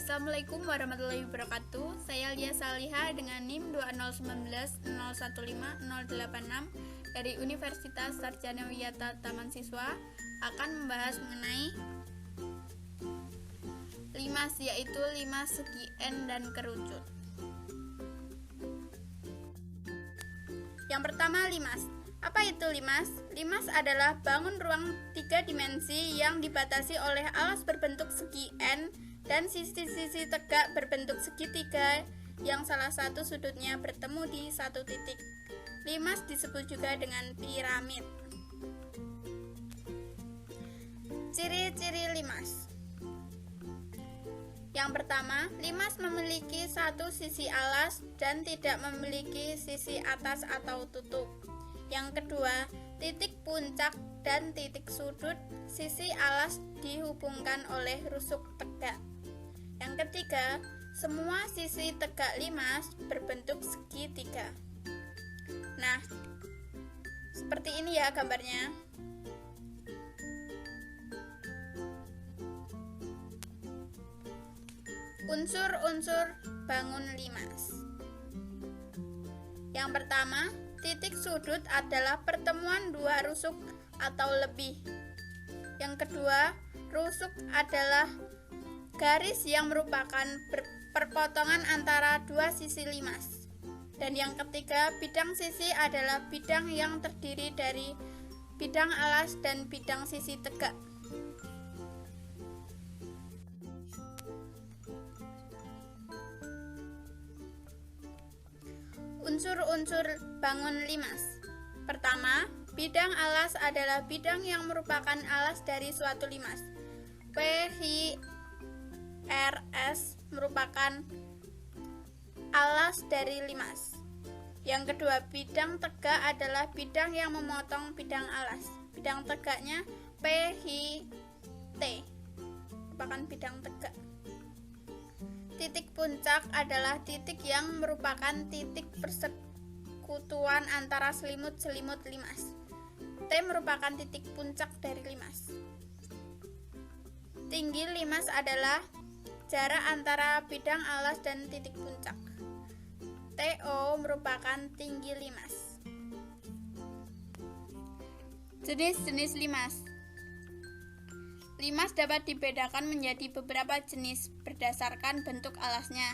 Assalamualaikum warahmatullahi wabarakatuh. Saya Lia Saliha dengan NIM 20190150086 dari Universitas Sarjana Wiyata Taman Siswa akan membahas mengenai limas, yaitu limas segi N dan kerucut. Yang pertama, limas. Apa itu limas? Limas adalah bangun ruang 3 dimensi yang dibatasi oleh alas berbentuk segi N dan sisi-sisi tegak berbentuk segitiga yang salah satu sudutnya bertemu di satu titik. Limas disebut juga dengan piramid. Ciri-ciri limas. Yang pertama, limas memiliki satu sisi alas dan tidak memiliki sisi atas atau tutup. Yang kedua, titik puncak dan titik sudut sisi alas dihubungkan oleh rusuk tegak. Yang ketiga, semua sisi tegak limas berbentuk segitiga. Nah, seperti ini ya gambarnya. Unsur-unsur bangun limas. Yang pertama, titik sudut adalah pertemuan dua rusuk atau lebih. Yang kedua, rusuk adalah garis yang merupakan perpotongan antara dua sisi limas. Dan yang ketiga, bidang sisi adalah bidang yang terdiri dari bidang alas dan bidang sisi tegak. Unsur-unsur bangun limas. Pertama, bidang alas adalah bidang yang merupakan alas dari suatu limas. RS merupakan alas dari limas. Yang kedua, bidang tegak adalah bidang yang memotong bidang alas. Bidang tegaknya PHT merupakan bidang tegak. Titik puncak adalah titik yang merupakan titik persekutuan antara selimut-selimut limas. T merupakan titik puncak dari limas. Tinggi limas adalah jarak antara bidang alas dan titik puncak. TO merupakan tinggi limas. Jenis-jenis limas. Limas dapat dibedakan menjadi beberapa jenis berdasarkan bentuk alasnya.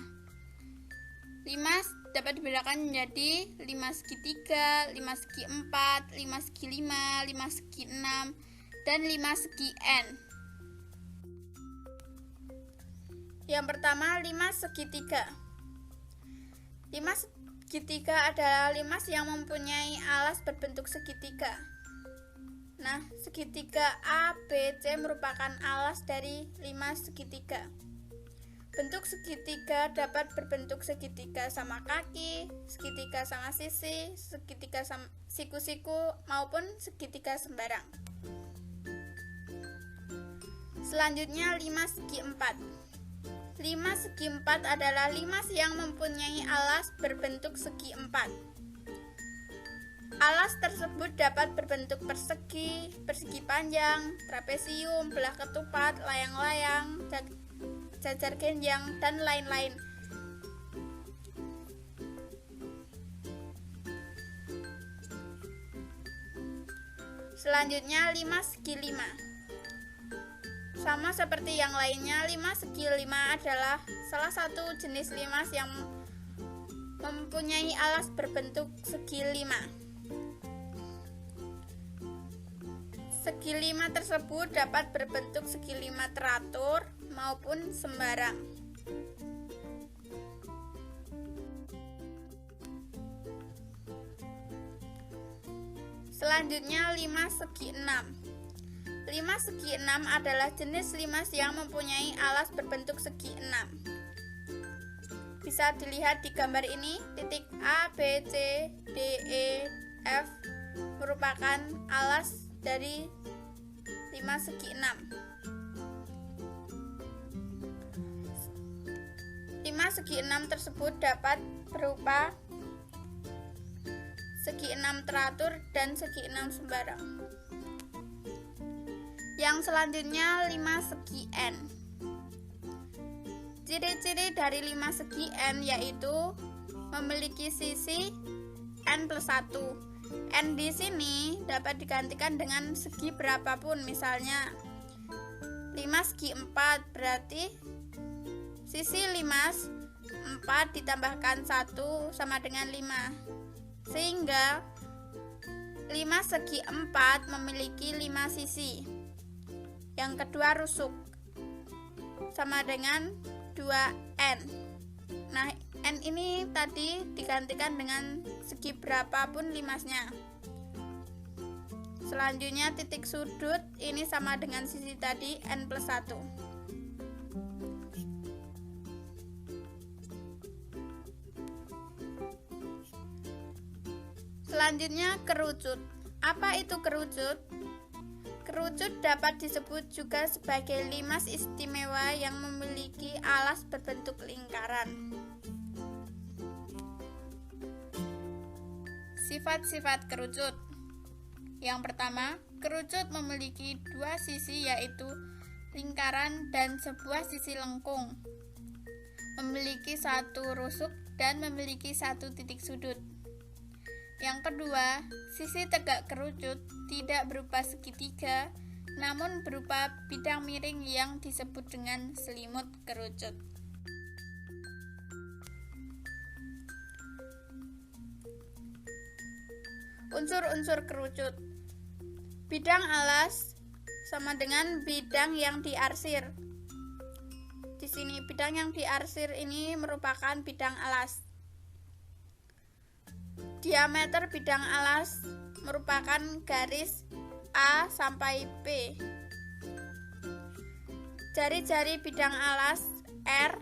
Limas dapat dibedakan menjadi limas segitiga, limas segi 4, limas segi 5, limas segi 6, dan limas segi N. Yang pertama, limas segitiga. Limas segitiga adalah limas yang mempunyai alas berbentuk segitiga. Nah, segitiga ABC merupakan alas dari limas segitiga. Bentuk segitiga dapat berbentuk segitiga sama kaki, segitiga sama sisi, segitiga sama siku-siku, maupun segitiga sembarang. Selanjutnya, limas segi 4. Limas segi 4 adalah limas yang mempunyai alas berbentuk segi 4. Alas tersebut dapat berbentuk persegi, persegi panjang, trapesium, belah ketupat, layang-layang, jajar genjang, dan lain-lain. Selanjutnya, limas segi 5. Sama seperti yang lainnya, limas segi 5 adalah salah satu jenis limas yang mempunyai alas berbentuk segi 5. Segi 5 tersebut dapat berbentuk segi 5 teratur maupun sembarang. Selanjutnya, limas segi 6. Limas segi 6 adalah jenis limas yang mempunyai alas berbentuk segi 6. Bisa dilihat di gambar ini, titik A, B, C, D, E, F merupakan alas dari limas segi 6. Limas segi 6 tersebut dapat berupa segi 6 teratur dan segi 6 sembarang. Yang selanjutnya, limas segi N. Ciri-ciri dari 5 segi N yaitu memiliki sisi N+1. N di sini dapat digantikan dengan segi berapapun, misalnya 5 segi 4, berarti sisi 4 ditambahkan 1 sama dengan 5, sehingga 5 segi 4 memiliki 5 sisi. Yang kedua rusuk, sama dengan 2N. Nah, N ini tadi digantikan dengan segi berapapun 5-nya. Selanjutnya titik sudut ini sama dengan sisi tadi N+1. Selanjutnya kerucut. Apa itu kerucut? Kerucut dapat disebut juga sebagai limas istimewa yang memiliki alas berbentuk lingkaran. Sifat-sifat kerucut. Yang pertama, kerucut memiliki 2 sisi yaitu lingkaran dan sebuah sisi lengkung. Memiliki 1 rusuk dan memiliki 1 titik sudut. Yang kedua, sisi tegak kerucut tidak berupa segitiga, namun berupa bidang miring yang disebut dengan selimut kerucut. Unsur-unsur kerucut. Bidang alas sama dengan bidang yang diarsir. Di sini bidang yang diarsir ini merupakan bidang alas. Diameter bidang alas merupakan garis A sampai P. Jari-jari bidang alas R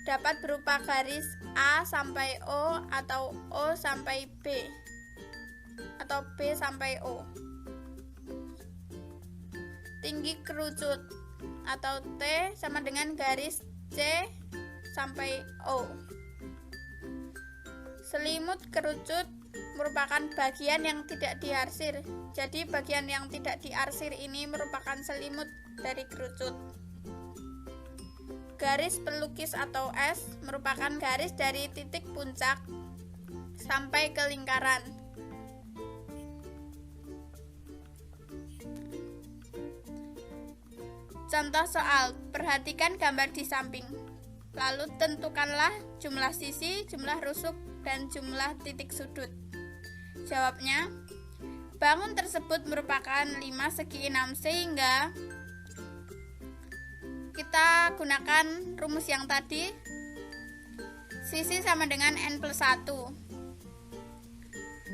dapat berupa garis A sampai O atau O sampai B atau B sampai O. Tinggi kerucut atau T sama dengan garis C sampai O. Selimut kerucut merupakan bagian yang tidak diarsir. Jadi bagian yang tidak diarsir ini merupakan selimut dari kerucut. Garis pelukis atau S merupakan garis dari titik puncak sampai ke lingkaran. Contoh soal, perhatikan gambar di samping. Lalu tentukanlah jumlah sisi, jumlah rusuk, dan jumlah titik sudut. Jawabnya, bangun tersebut merupakan 5 segi 6, sehingga kita gunakan rumus yang tadi. Sisi sama dengan N+1.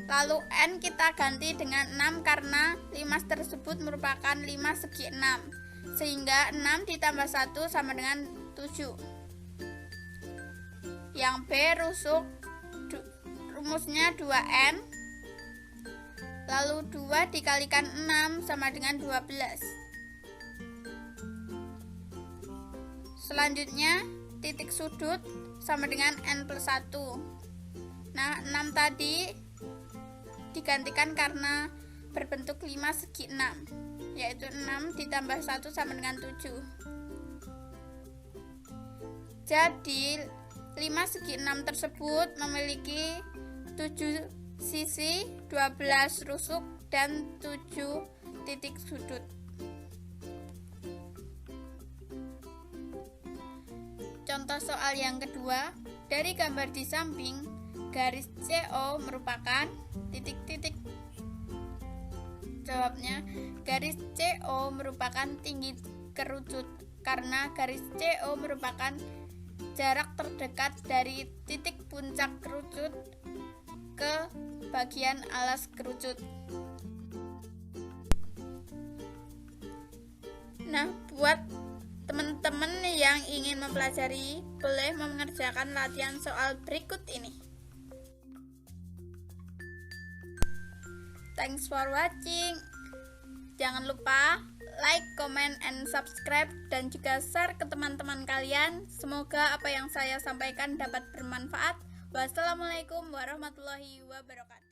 Lalu N kita ganti dengan 6 karena 5 tersebut merupakan 5 segi 6, sehingga 6 ditambah 1 sama dengan 7. Yang B rusuk, rumusnya 2N, lalu 2 dikalikan 6 sama dengan 12. Selanjutnya titik sudut sama dengan N+1. Nah, 6 tadi digantikan karena berbentuk 5 segi 6, yaitu 6 ditambah 1 sama dengan 7. Jadi 5 segi 6 tersebut memiliki 7 sisi, 12 rusuk, dan 7 titik sudut. Contoh soal yang kedua, dari gambar di samping, garis CO merupakan titik-titik. Jawabnya, garis CO merupakan tinggi kerucut karena garis CO merupakan jarak terdekat dari titik puncak kerucut ke bagian alas kerucut. Nah, buat teman-teman yang ingin mempelajari, boleh mengerjakan latihan soal berikut ini. Thanks for watching. Jangan lupa like, comment, and subscribe, dan juga share ke teman-teman kalian. Semoga apa yang saya sampaikan dapat bermanfaat. Wassalamualaikum warahmatullahi wabarakatuh.